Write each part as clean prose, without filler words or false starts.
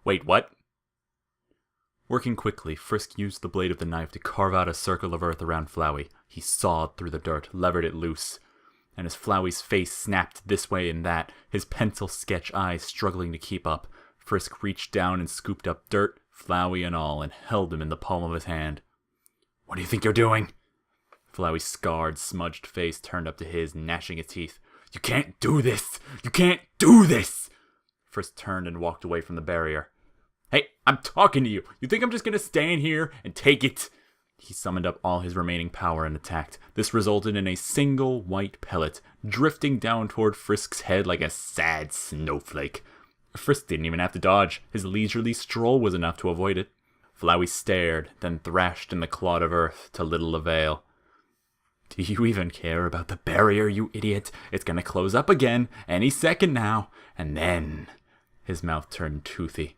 Wait, what? Working quickly, Frisk used the blade of the knife to carve out a circle of earth around Flowey. He sawed through the dirt, levered it loose. And as Flowey's face snapped this way and that, his pencil sketch eyes struggling to keep up, Frisk reached down and scooped up dirt, Flowey and all, and held him in the palm of his hand. "What do you think you're doing?" Flowey's scarred, smudged face turned up to his, gnashing its teeth. "You can't do this! You can't do this!" Frisk turned and walked away from the barrier. "Hey, I'm talking to you! You think I'm just gonna stand here and take it?" He summoned up all his remaining power and attacked. This resulted in a single white pellet, drifting down toward Frisk's head like a sad snowflake. Frisk didn't even have to dodge. His leisurely stroll was enough to avoid it. Flowey stared, then thrashed in the clod of earth to little avail. "Do you even care about the barrier, you idiot? It's gonna close up again, any second now, and then..." His mouth turned toothy.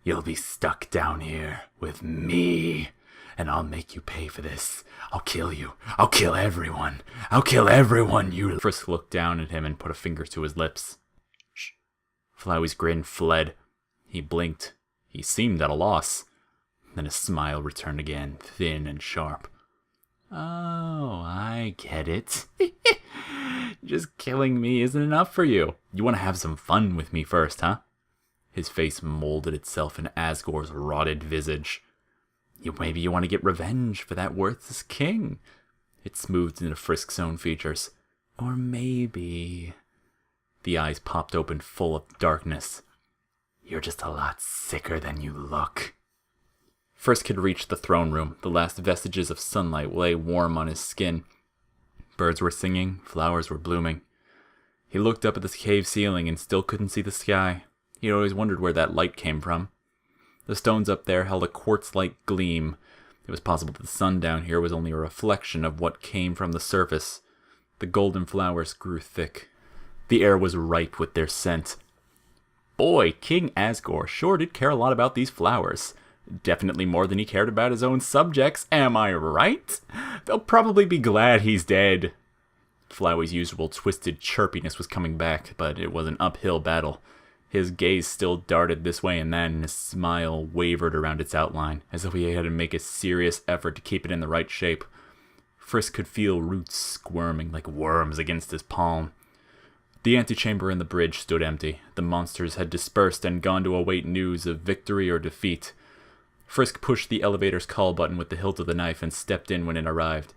"You'll be stuck down here with me, and I'll make you pay for this. I'll kill you. I'll kill everyone. I'll kill everyone you..." Frisk looked down at him and put a finger to his lips. "Shh." Flowey's grin fled. He blinked. He seemed at a loss. Then his smile returned again, thin and sharp. "Oh, I get it. Just killing me isn't enough for you. You want to have some fun with me first, huh?" His face molded itself in Asgore's rotted visage. Maybe you want to get revenge for that worthless king." It smoothed into Frisk's own features. "Or maybe..." The eyes popped open full of darkness. "You're just a lot sicker than you look." Frisk had reached the throne room. The last vestiges of sunlight lay warm on his skin. Birds were singing, flowers were blooming. He looked up at the cave ceiling and still couldn't see the sky. He'd always wondered where that light came from. The stones up there held a quartz-like gleam. It was possible that the sun down here was only a reflection of what came from the surface. The golden flowers grew thick. The air was ripe with their scent. Boy, King Asgore sure did care a lot about these flowers. Definitely more than he cared about his own subjects, am I right? They'll probably be glad he's dead. Flowey's usual twisted chirpiness was coming back, but it was an uphill battle. His gaze still darted this way and that, and his smile wavered around its outline, as though he had to make a serious effort to keep it in the right shape. Frisk could feel roots squirming like worms against his palm. The antechamber and the bridge stood empty. The monsters had dispersed and gone to await news of victory or defeat. Frisk pushed the elevator's call button with the hilt of the knife and stepped in when it arrived.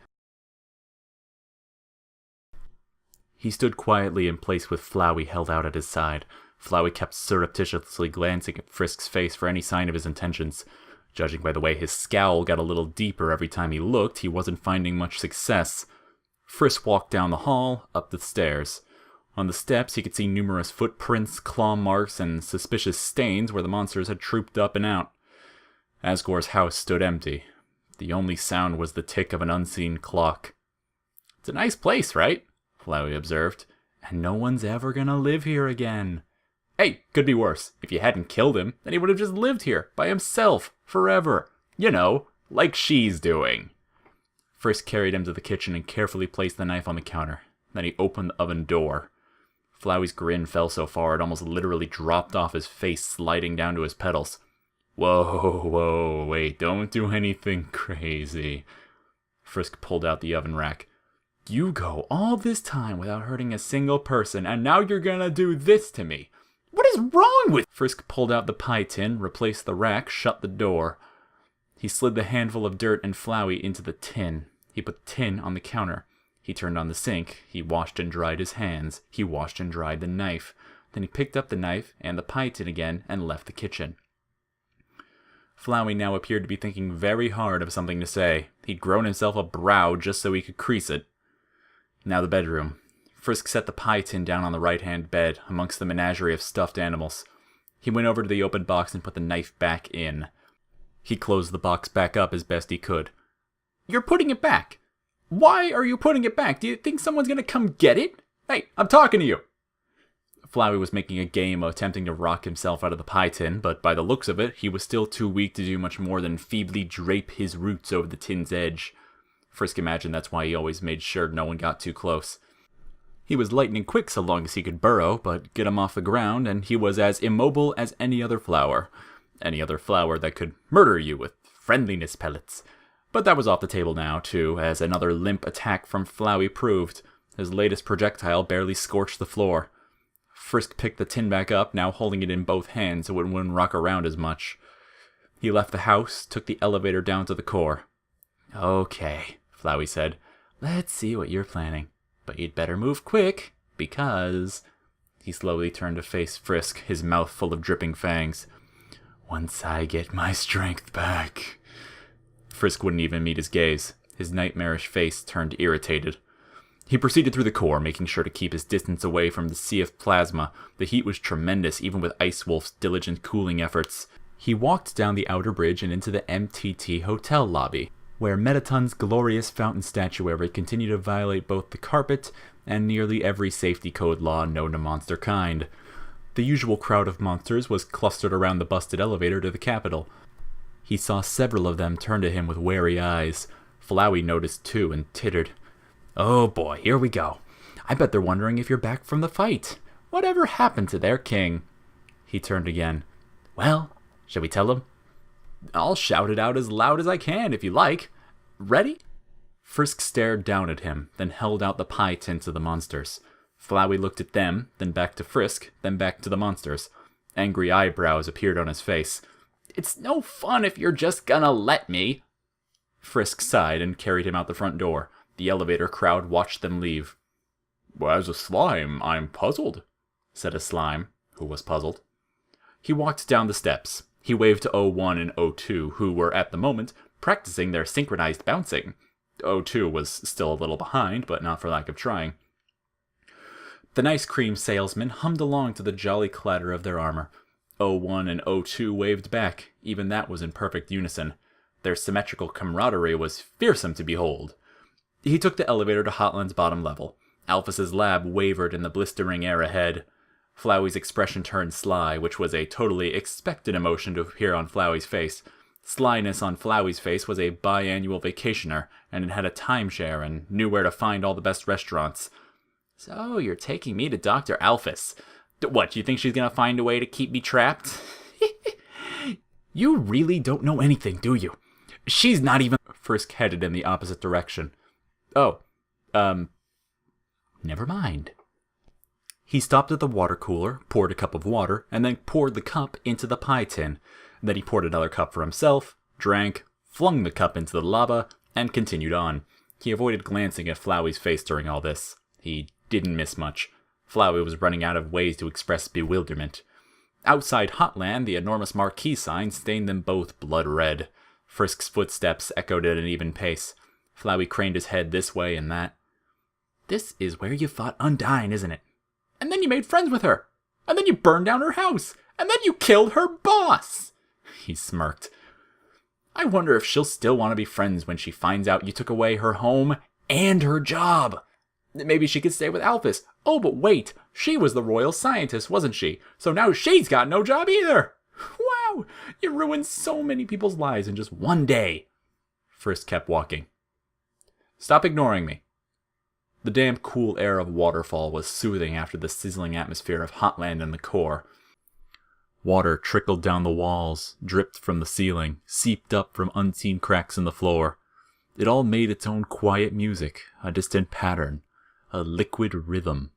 He stood quietly in place with Flowey held out at his side. Flowey kept surreptitiously glancing at Frisk's face for any sign of his intentions. Judging by the way his scowl got a little deeper every time he looked, he wasn't finding much success. Frisk walked down the hall, up the stairs. On the steps, he could see numerous footprints, claw marks, and suspicious stains where the monsters had trooped up and out. Asgore's house stood empty. The only sound was the tick of an unseen clock. "It's a nice place, right?" Flowey observed. "And no one's ever gonna live here again." "Hey, could be worse. If you hadn't killed him, then he would have just lived here, by himself, forever. You know, like she's doing." Frisk carried him to the kitchen and carefully placed the knife on the counter. Then he opened the oven door. Flowey's grin fell so far it almost literally dropped off his face, sliding down to his petals. Whoa, wait, don't do anything crazy." Frisk pulled out the oven rack. "You go all this time without hurting a single person, and now you're gonna do this to me. What is wrong with..." Frisk pulled out the pie tin, replaced the rack, shut the door. He slid the handful of dirt and Flowey into the tin. He put the tin on the counter. He turned on the sink. He washed and dried his hands. He washed and dried the knife. Then he picked up the knife and the pie tin again and left the kitchen. Flowey now appeared to be thinking very hard of something to say. He'd grown himself a brow just so he could crease it. Now the bedroom. Frisk set the pie tin down on the right-hand bed, amongst the menagerie of stuffed animals. He went over to the open box and put the knife back in. He closed the box back up as best he could. "You're putting it back? Why are you putting it back? Do you think someone's gonna come get it? Hey, I'm talking to you!" Flowey was making a game of attempting to rock himself out of the pie tin, but by the looks of it, he was still too weak to do much more than feebly drape his roots over the tin's edge. Frisk imagined that's why he always made sure no one got too close. He was lightning quick so long as he could burrow, but get him off the ground, and he was as immobile as any other flower. Any other flower that could murder you with friendliness pellets. But that was off the table now, too, as another limp attack from Flowey proved. His latest projectile barely scorched the floor. Frisk picked the tin back up, now holding it in both hands so it wouldn't rock around as much. He left the house, took the elevator down to the core. "Okay," Flowey said. "Let's see what you're planning. But you'd better move quick, because..." He slowly turned to face Frisk, his mouth full of dripping fangs. "Once I get my strength back..." Frisk wouldn't even meet his gaze. His nightmarish face turned irritated. He proceeded through the core, making sure to keep his distance away from the sea of plasma. The heat was tremendous, even with Ice Wolf's diligent cooling efforts. He walked down the outer bridge and into the MTT hotel lobby, where Metaton's glorious fountain statuary continued to violate both the carpet and nearly every safety code law known to monster kind. The usual crowd of monsters was clustered around the busted elevator to the Capitol. He saw several of them turn to him with wary eyes. Flowey noticed too and tittered. "Oh boy, here we go. I bet they're wondering if you're back from the fight. Whatever happened to their king?" He turned again. "Well, shall we tell them?" "I'll shout it out as loud as I can if you like. Ready?" Frisk stared down at him, then held out the pie tin to the monsters. Flowey looked at them, then back to Frisk, then back to the monsters. Angry eyebrows appeared on his face. "It's no fun if you're just gonna let me." Frisk sighed and carried him out the front door. The elevator crowd watched them leave. "Well, as a slime, I'm puzzled," said a slime, who was puzzled. He walked down the steps. He waved to O1 and O2, who were, at the moment, practicing their synchronized bouncing. O2 was still a little behind, but not for lack of trying. The nice cream salesman hummed along to the jolly clatter of their armor. O1 and O2 waved back. Even that was in perfect unison. Their symmetrical camaraderie was fearsome to behold. He took the elevator to Hotland's bottom level. Alphys's lab wavered in the blistering air ahead. Flowey's expression turned sly, which was a totally expected emotion to appear on Flowey's face. Slyness on Flowey's face was a biannual vacationer, and it had a timeshare and knew where to find all the best restaurants. "So you're taking me to Dr. Alphys. What, you think she's gonna find a way to keep me trapped?" "You really don't know anything, do you? She's not even..." Frisk headed in the opposite direction. "Oh, never mind." He stopped at the water cooler, poured a cup of water, and then poured the cup into the pie tin. Then he poured another cup for himself, drank, flung the cup into the lava, and continued on. He avoided glancing at Flowey's face during all this. He didn't miss much. Flowey was running out of ways to express bewilderment. Outside Hotland, the enormous marquee sign stained them both blood red. Frisk's footsteps echoed at an even pace. Flowey craned his head this way and that. "This is where you fought Undyne, isn't it? And then you made friends with her. And then you burned down her house. And then you killed her boss." He smirked. "I wonder if she'll still want to be friends when she finds out you took away her home and her job. Maybe she could stay with Alphys. Oh, but wait, she was the royal scientist, wasn't she? So now she's got no job either. Wow, you ruined so many people's lives in just one day." Frisk kept walking. "Stop ignoring me." The damp, cool air of Waterfall was soothing after the sizzling atmosphere of Hotland and the core. Water trickled down the walls, dripped from the ceiling, seeped up from unseen cracks in the floor. It all made its own quiet music, a distant pattern, a liquid rhythm.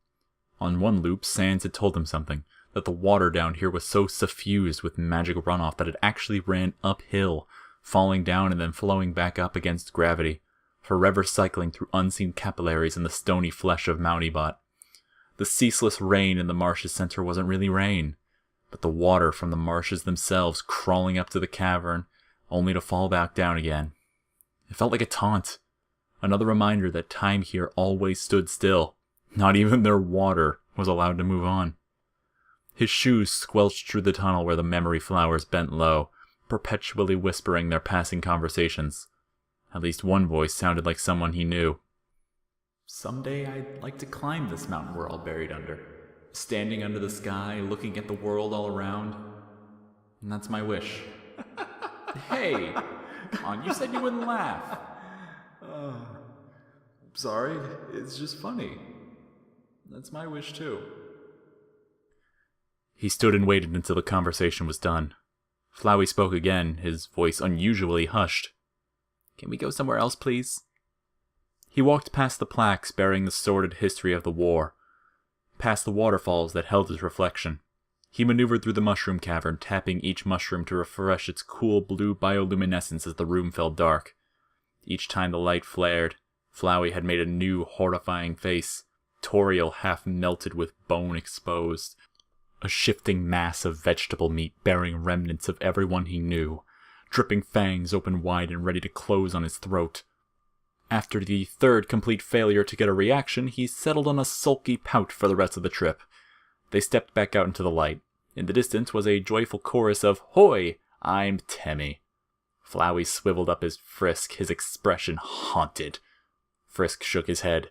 On one loop, Sans had told him something, that the water down here was so suffused with magic runoff that it actually ran uphill, falling down and then flowing back up against gravity, forever cycling through unseen capillaries in the stony flesh of Mount Ebot. The ceaseless rain in the marsh's center wasn't really rain, but the water from the marshes themselves crawling up to the cavern, only to fall back down again. It felt like a taunt. Another reminder that time here always stood still. Not even their water was allowed to move on. His shoes squelched through the tunnel where the memory flowers bent low, perpetually whispering their passing conversations. At least one voice sounded like someone he knew. "Someday I'd like to climb this mountain we're all buried under, standing under the sky, looking at the world all around. And that's my wish." "Hey, come on, you said you wouldn't laugh." Sorry, it's just funny." That's my wish too. He stood and waited until the conversation was done. Flowey spoke again, his voice unusually hushed. Can we go somewhere else, please? He walked past the plaques bearing the sordid history of the war, past the waterfalls that held his reflection. He maneuvered through the mushroom cavern, tapping each mushroom to refresh its cool blue bioluminescence as the room fell dark. Each time the light flared, Flowey had made a new, horrifying face, Toriel half melted with bone exposed, a shifting mass of vegetable meat bearing remnants of everyone he knew, dripping fangs open wide and ready to close on his throat. After the third complete failure to get a reaction, he settled on a sulky pout for the rest of the trip. They stepped back out into the light. In the distance was a joyful chorus of, Hoy, I'm Temmie. Flowey swiveled up his Frisk, his expression haunted. Frisk shook his head.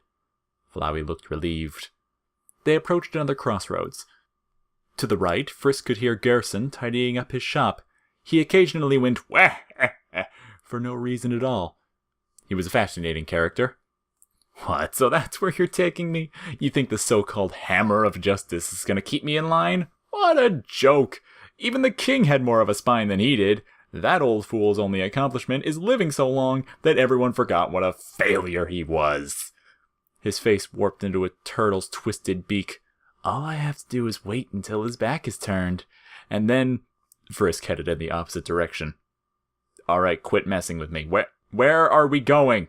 Flowey looked relieved. They approached another crossroads. To the right, Frisk could hear Gerson tidying up his shop. He occasionally went, wah, for no reason at all. He was a fascinating character. What, so that's where you're taking me? You think the so-called Hammer of Justice is going to keep me in line? What a joke! Even the king had more of a spine than he did. That old fool's only accomplishment is living so long that everyone forgot what a failure he was. His face warped into a turtle's twisted beak. All I have to do is wait until his back is turned. And then... Frisk headed in the opposite direction. Alright, quit messing with me. Where are we going?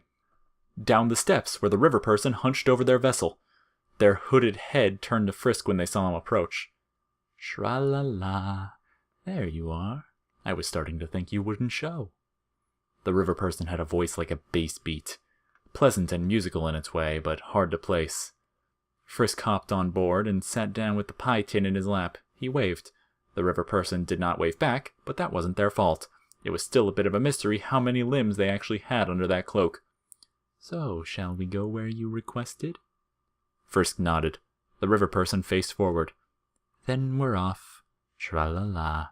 Down the steps, where the river person hunched over their vessel. Their hooded head turned to Frisk when they saw him approach. Tra-la-la. There you are. I was starting to think you wouldn't show. The river person had a voice like a bass beat. Pleasant and musical in its way, but hard to place. Frisk hopped on board and sat down with the pie tin in his lap. He waved. The river person did not wave back, but that wasn't their fault. It was still a bit of a mystery how many limbs they actually had under that cloak. So, shall we go where you requested? Frisk nodded. The river person faced forward. Then we're off. Tra-la-la.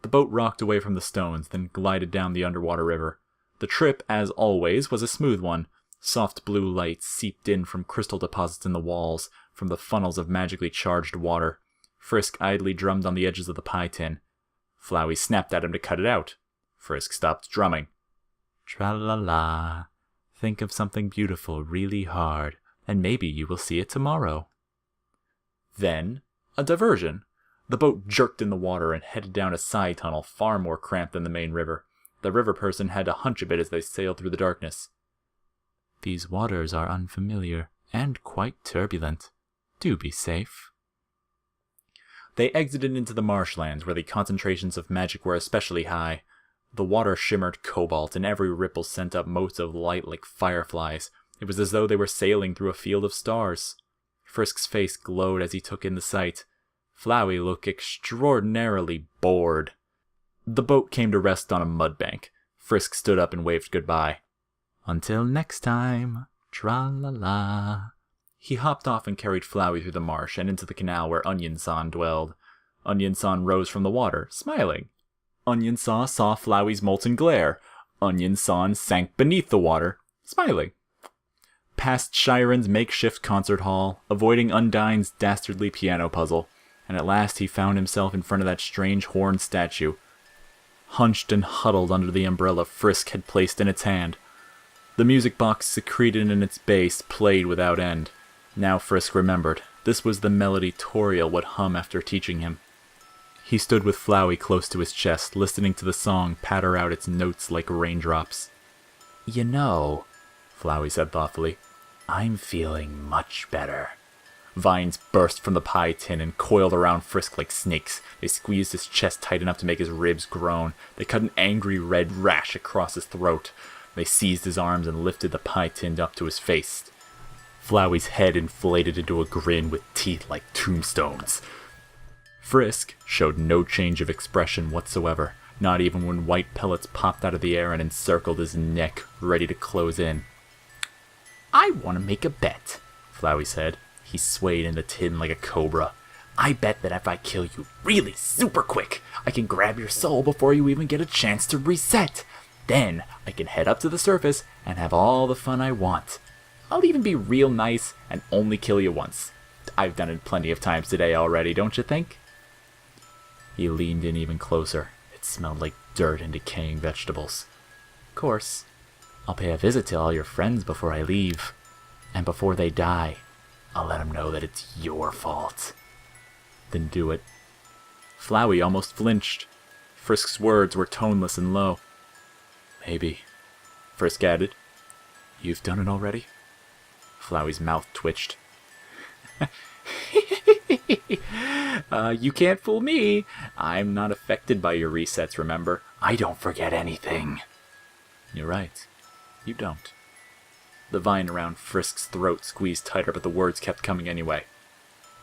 The boat rocked away from the stones, then glided down the underwater river. The trip, as always, was a smooth one. Soft blue light seeped in from crystal deposits in the walls, from the funnels of magically charged water. Frisk idly drummed on the edges of the pie tin. Flowey snapped at him to cut it out. Frisk stopped drumming. Tra-la-la. Think of something beautiful really hard, and maybe you will see it tomorrow. Then, a diversion. The boat jerked in the water and headed down a side tunnel far more cramped than the main river. The river person had to hunch a bit as they sailed through the darkness. These waters are unfamiliar and quite turbulent. Do be safe. They exited into the marshlands where the concentrations of magic were especially high. The water shimmered cobalt, and every ripple sent up motes of light like fireflies. It was as though they were sailing through a field of stars. Frisk's face glowed as he took in the sight. Flowey looked extraordinarily bored. The boat came to rest on a mud bank. Frisk stood up and waved goodbye. Until next time, tra-la-la. He hopped off and carried Flowey through the marsh and into the canal where Onion-san dwelled. Onion-san rose from the water, smiling. Onion-san saw Flowey's molten glare. Onion-san sank beneath the water, smiling. Past Shiren's makeshift concert hall, avoiding Undyne's dastardly piano puzzle, and at last he found himself in front of that strange horned statue, hunched and huddled under the umbrella Frisk had placed in its hand. The music box secreted in its base played without end. Now Frisk remembered. This was the melody Toriel would hum after teaching him. He stood with Flowey close to his chest, listening to the song patter out its notes like raindrops. You know, Flowey said thoughtfully, I'm feeling much better. Vines burst from the pie tin and coiled around Frisk like snakes. They squeezed his chest tight enough to make his ribs groan. They cut an angry red rash across his throat. They seized his arms and lifted the pie tin up to his face. Flowey's head inflated into a grin with teeth like tombstones. Frisk showed no change of expression whatsoever, not even when white pellets popped out of the air and encircled his neck, ready to close in. I want to make a bet, Flowey said. He swayed in the tin like a cobra. I bet that if I kill you really super quick, I can grab your soul before you even get a chance to reset. Then I can head up to the surface and have all the fun I want. I'll even be real nice and only kill you once. I've done it plenty of times today already, don't you think? He leaned in even closer. It smelled like dirt and decaying vegetables. Of course, I'll pay a visit to all your friends before I leave. And before they die, I'll let them know that it's your fault. Then do it. Flowey almost flinched. Frisk's words were toneless and low. Maybe, Frisk added. You've done it already? Flowey's mouth twitched. You can't fool me. I'm not affected by your resets, remember? I don't forget anything. You're right. You don't. The vine around Frisk's throat squeezed tighter, but the words kept coming anyway.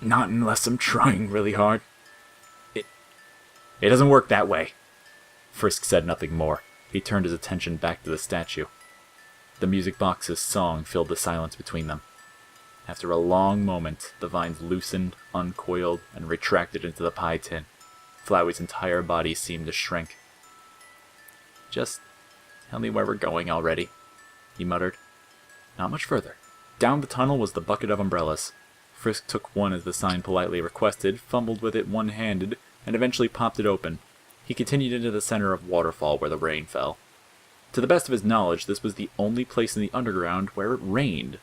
Not unless I'm trying really hard. It doesn't work that way. Frisk said nothing more. He turned his attention back to the statue. The music box's song filled the silence between them. After a long moment, the vines loosened, uncoiled, and retracted into the pie tin. Flowey's entire body seemed to shrink. Just tell me where we're going already, he muttered. Not much further. Down the tunnel was the bucket of umbrellas. Frisk took one as the sign politely requested, fumbled with it one-handed, and eventually popped it open. He continued into the center of Waterfall where the rain fell. To the best of his knowledge, this was the only place in the underground where it rained.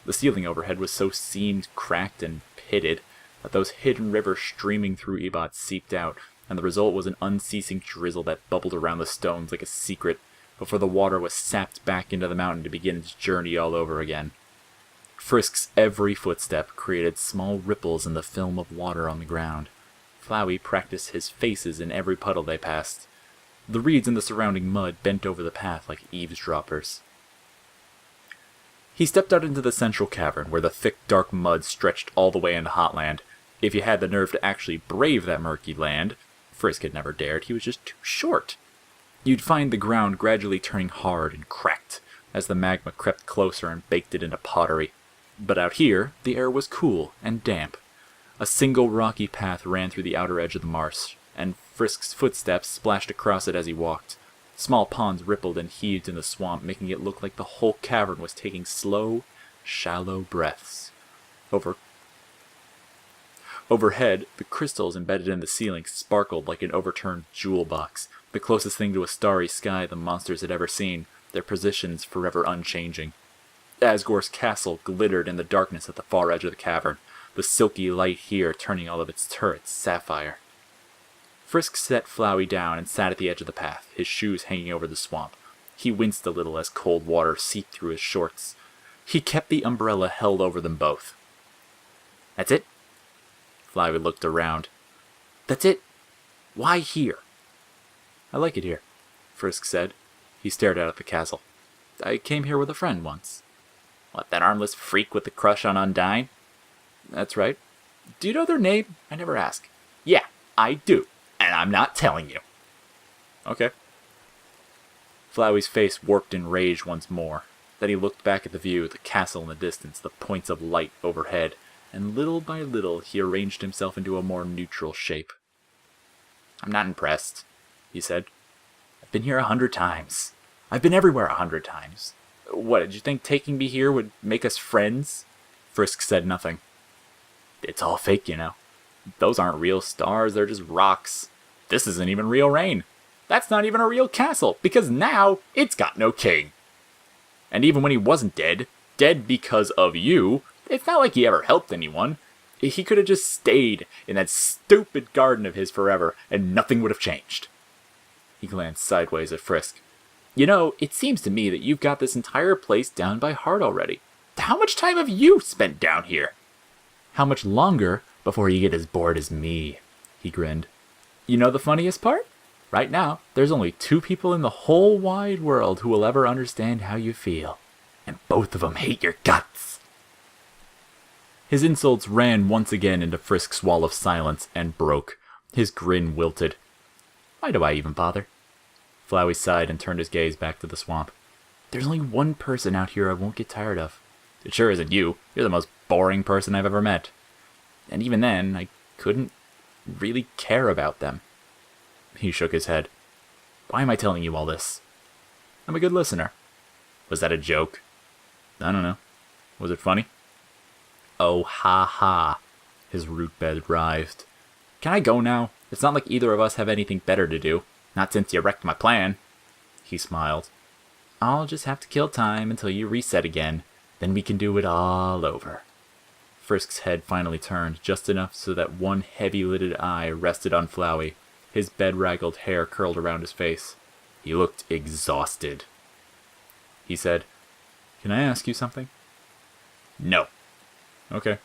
The ceiling overhead was so seamed, cracked, and pitted that those hidden rivers streaming through Ebot seeped out, and the result was an unceasing drizzle that bubbled around the stones like a secret before the water was sapped back into the mountain to begin its journey all over again. Frisk's every footstep created small ripples in the film of water on the ground. Flowey practiced his faces in every puddle they passed. The reeds in the surrounding mud bent over the path like eavesdroppers. He stepped out into the central cavern, where the thick, dark mud stretched all the way into Hotland. If you had the nerve to actually brave that murky land, Frisk had never dared, he was just too short. You'd find the ground gradually turning hard and cracked, as the magma crept closer and baked it into pottery. But out here, the air was cool and damp. A single rocky path ran through the outer edge of the marsh, and Frisk's footsteps splashed across it as he walked. Small ponds rippled and heaved in the swamp, making it look like the whole cavern was taking slow, shallow breaths. Overhead, the crystals embedded in the ceiling sparkled like an overturned jewel box, the closest thing to a starry sky the monsters had ever seen, their positions forever unchanging. Asgore's castle glittered in the darkness at the far edge of the cavern, the silky light here turning all of its turrets sapphire. Frisk set Flowey down and sat at the edge of the path, his shoes hanging over the swamp. He winced a little as cold water seeped through his shorts. He kept the umbrella held over them both. That's it? Flowey looked around. That's it? Why here? I like it here, Frisk said. He stared out at the castle. I came here with a friend once. What, that armless freak with the crush on Undyne? That's right. Do you know their name? I never ask. Yeah, I do. And I'm not telling you. Okay. Flowey's face warped in rage once more. Then he looked back at the view, the castle in the distance, the points of light overhead, and little by little he arranged himself into a more neutral shape. I'm not impressed, he said. I've been here 100 times. I've been everywhere 100 times. What, did you think taking me here would make us friends? Frisk said nothing. It's all fake, you know. Those aren't real stars, they're just rocks. This isn't even real rain. That's not even a real castle, because now it's got no king. And even when he wasn't dead because of you, it's not like he ever helped anyone. He could have just stayed in that stupid garden of his forever, and nothing would have changed. He glanced sideways at Frisk. You know, it seems to me that you've got this entire place down by heart already. How much time have you spent down here? How much longer before you get as bored as me? He grinned. You know the funniest part? Right now, there's only 2 people in the whole wide world who will ever understand how you feel. And both of them hate your guts. His insults ran once again into Frisk's wall of silence and broke. His grin wilted. Why do I even bother? Flowey sighed and turned his gaze back to the swamp. There's only one person out here I won't get tired of. It sure isn't you. You're the most boring person I've ever met. And even then, I couldn't really care about them. He shook his head. Why am I telling you all this? I'm a good listener. Was that a joke? I don't know. Was it funny? Oh, ha ha, his root bed writhed. Can I go now? It's not like either of us have anything better to do. Not since you wrecked my plan. He smiled. I'll just have to kill time until you reset again. Then we can do it all over. Frisk's head finally turned, just enough so that one heavy-lidded eye rested on Flowey. His bedraggled hair curled around his face. He looked exhausted. He said, Can I ask you something? No. Okay.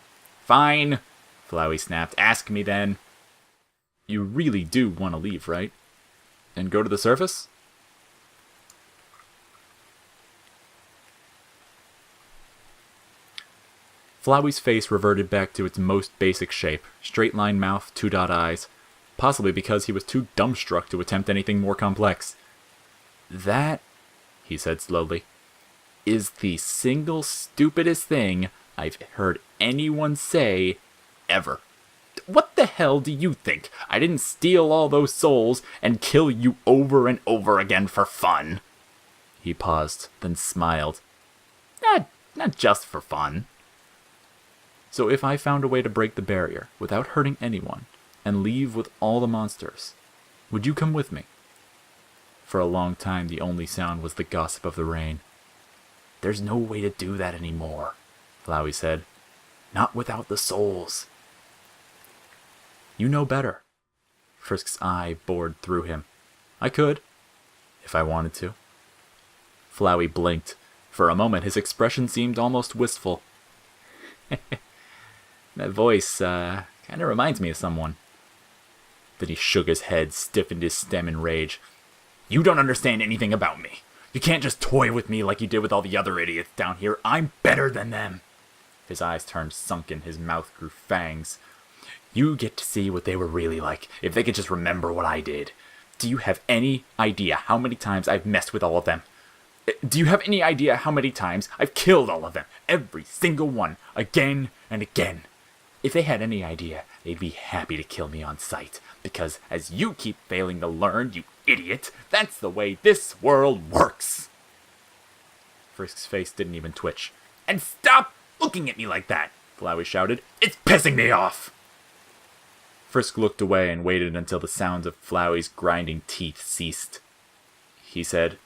Fine, Flowey snapped. Ask me then. You really do want to leave, right? And go to the surface? Flowey's face reverted back to its most basic shape, straight-line mouth, two-dot eyes, possibly because he was too dumbstruck to attempt anything more complex. That, he said slowly, is the single stupidest thing I've heard anyone say ever. What the hell do you think? I didn't steal all those souls and kill you over and over again for fun. He paused, then smiled. Not just for fun. So if I found a way to break the barrier without hurting anyone and leave with all the monsters, would you come with me? For a long time, the only sound was the gossip of the rain. There's no way to do that anymore, Flowey said. Not without the souls. You know better. Frisk's eye bored through him. I could, if I wanted to. Flowey blinked. For a moment, his expression seemed almost wistful. That voice, kind of reminds me of someone. Then he shook his head, stiffened his stem in rage. You don't understand anything about me. You can't just toy with me like you did with all the other idiots down here. I'm better than them. His eyes turned sunken, his mouth grew fangs. You get to see what they were really like, if they could just remember what I did. Do you have any idea how many times I've messed with all of them? Do you have any idea how many times I've killed all of them? Every single one, again and again. If they had any idea, they'd be happy to kill me on sight. Because as you keep failing to learn, you idiot, that's the way this world works. Frisk's face didn't even twitch. And stop looking at me like that, Flowey shouted. It's pissing me off. Frisk looked away and waited until the sounds of Flowey's grinding teeth ceased. He said,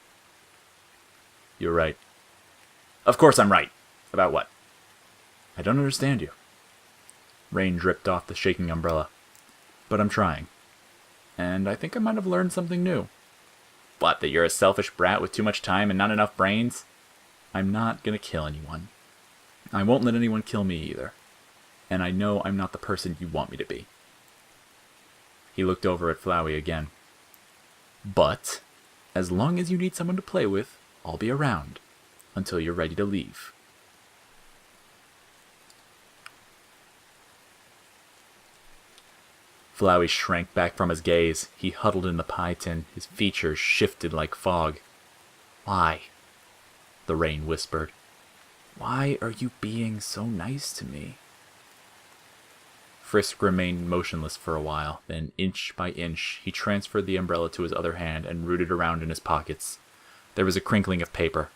You're right. Of course I'm right. About what? I don't understand you. Rain dripped off the shaking umbrella. But I'm trying. And I think I might have learned something new. What, that you're a selfish brat with too much time and not enough brains? I'm not gonna kill anyone. I won't let anyone kill me either. And I know I'm not the person you want me to be. He looked over at Flowey again. But, as long as you need someone to play with, I'll be around. Until you're ready to leave. Flowey shrank back from his gaze. He huddled in the pie tin, his features shifted like fog. Why? The rain whispered. Why are you being so nice to me? Frisk remained motionless for a while, then inch by inch, he transferred the umbrella to his other hand and rooted around in his pockets. There was a crinkling of paper.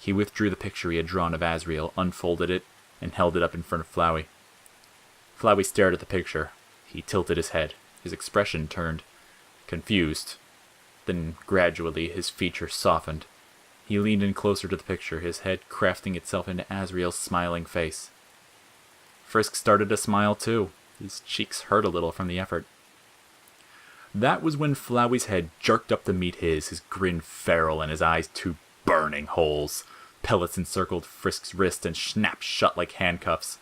He withdrew the picture he had drawn of Asriel, unfolded it, and held it up in front of Flowey. Flowey stared at the picture. He tilted his head. His expression turned confused. Then, gradually, his features softened. He leaned in closer to the picture, his head crafting itself into Asriel's smiling face. Frisk started to smile, too. His cheeks hurt a little from the effort. That was when Flowey's head jerked up to meet his grin feral and his eyes two burning holes. Pellets encircled Frisk's wrist and snapped shut like handcuffs.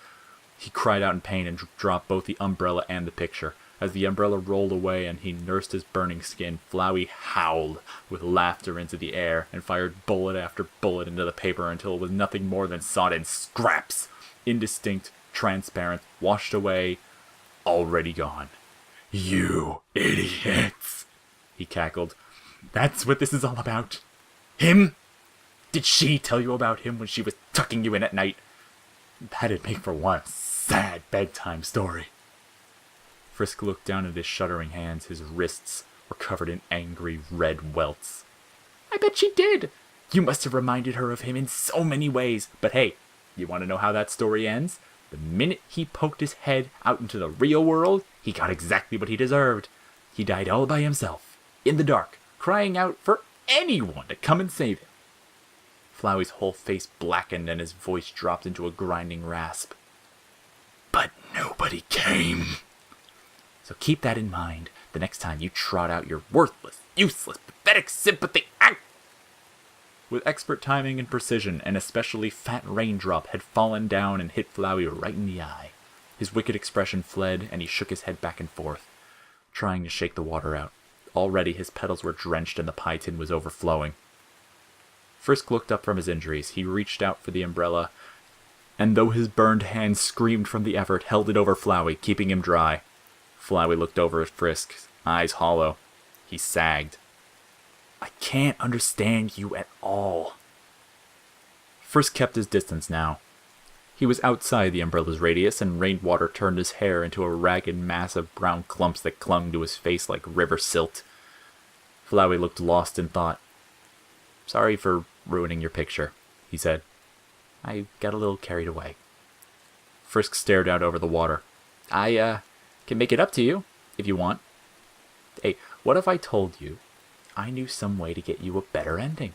He cried out in pain and dropped both the umbrella and the picture. As the umbrella rolled away and he nursed his burning skin, Flowey howled with laughter into the air and fired bullet after bullet into the paper until it was nothing more than sodden scraps. Indistinct, transparent, washed away, already gone. You idiots, he cackled. That's what this is all about. Him? Did she tell you about him when she was tucking you in at night? That'd make for one sad bedtime story. Frisk looked down at his shuddering hands. His wrists were covered in angry red welts. I bet she did. You must have reminded her of him in so many ways. But hey, You want to know how that story ends? The minute he poked his head out into the real world, he got exactly what he deserved. He died all by himself, in the dark, crying out for anyone to come and save him. Flowey's whole face blackened and his voice dropped into a grinding rasp. But nobody came. So keep that in mind the next time you trot out your worthless, useless, pathetic sympathy act. With expert timing and precision, an especially fat raindrop had fallen down and hit Flowey right in the eye. His wicked expression fled, and he shook his head back and forth, trying to shake the water out. Already his petals were drenched and the pie tin was overflowing. Frisk looked up from his injuries. He reached out for the umbrella, and though his burned hand screamed from the effort, held it over Flowey, keeping him dry. Flowey looked over at Frisk, eyes hollow. He sagged. I can't understand you at all. Frisk kept his distance now. He was outside the umbrella's radius, and rainwater turned his hair into a ragged mass of brown clumps that clung to his face like river silt. Flowey looked lost in thought. Sorry for ruining your picture, he said. I got a little carried away. Frisk stared out over the water. I can make it up to you, if you want. Hey, what if I told you I knew some way to get you a better ending?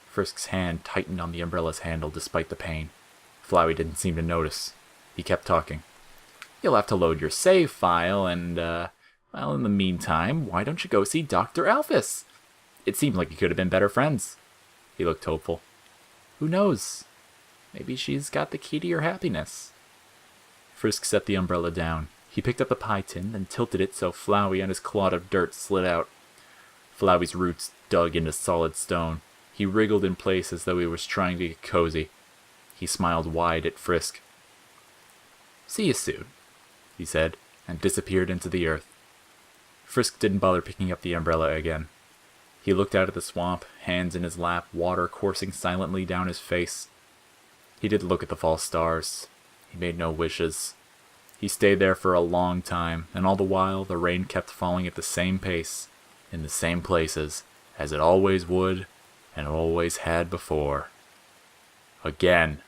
Frisk's hand tightened on the umbrella's handle despite the pain. Flowey didn't seem to notice. He kept talking. You'll have to load your save file and, well, in the meantime, why don't you go see Dr. Alphys? It seemed like you could have been better friends. He looked hopeful. Who knows? Maybe she's got the key to your happiness. Frisk set the umbrella down. He picked up the pie tin and tilted it so Flowey and his clod of dirt slid out. Flowey's roots dug into solid stone. He wriggled in place as though he was trying to get cozy. He smiled wide at Frisk. See you soon, he said, and disappeared into the earth. Frisk didn't bother picking up the umbrella again. He looked out at the swamp, hands in his lap, water coursing silently down his face. He didn't look at the false stars. He made no wishes. He stayed there for a long time, and all the while the rain kept falling at the same pace, in the same places, as it always would and always had before. Again.